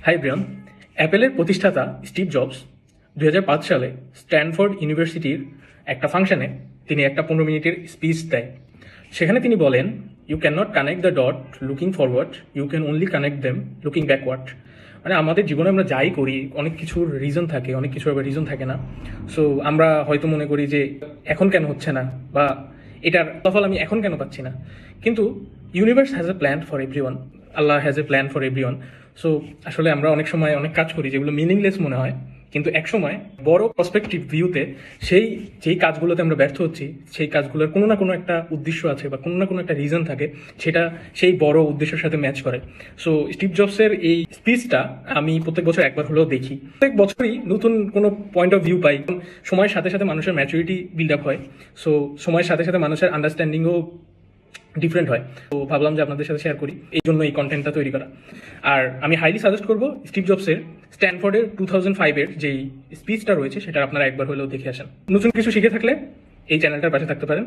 High Brian. অ্যাপেলের প্রতিষ্ঠাতা Steve jobs 2005 সালে স্ট্যানফোর্ড ইউনিভার্সিটির একটা ফাংশনে তিনি একটা 15 মিনিটের স্পিচ দেয়। সেখানে তিনি বলেন, you can not connect the dot looking forward, you can only connect them looking backward. মানে আমাদের জীবনে আমরা যাই করি, অনেক কিছুর রিজন থাকে, অনেক কিছুর আবার রিজন থাকে না। সো আমরা হয়তো মনে করি যে এখন কেন হচ্ছে না, বা এটার ফলাফল আমি এখন কেন পাচ্ছি না। কিন্তু universe has a plan for everyone, Allah has a plan for everyone. So আসলে আমরা অনেক সময় অনেক কাজ করি যেগুলো মিনিংলেস মনে হয়, কিন্তু এক সময় বড় পার্সপেক্টিভ ভিউতে যেই কাজগুলোতে আমরা ব্যর্থ হচ্ছি, সেই কাজগুলোর কোনো না কোনো একটা উদ্দেশ্য আছে বা কোনো না কোনো একটা রিজন থাকে, সেটা সেই বড় উদ্দেশ্যের সাথে ম্যাচ করে। সো স্টিভ জবসের এই স্পিচটা আমি প্রত্যেক বছর একবার হলেও দেখি। প্রত্যেক বছরই নতুন কোনো পয়েন্ট অফ ভিউ পাই। সময়ের সাথে সাথে মানুষের ম্যাচুরিটি বিল্ড আপ হয়। সো সময়ের সাথে সাথে মানুষের আন্ডারস্ট্যান্ডিংও ডিফারেন্ট হয়। তো ভাবলাম যে আপনাদের সাথে শেয়ার করি, এই জন্য এই কন্টেন্টটা তৈরি করা। আর আমি হাইলি সাজেস্ট করবো স্টিভ জবসের স্ট্যানফোর্ডের 2005-এর যেই স্পিচটা রয়েছে, সেটা আপনারা একবার হলেও দেখে আসেন। নতুন কিছু শিখে থাকলে এই চ্যানেলটার পাশে থাকতে পারেন।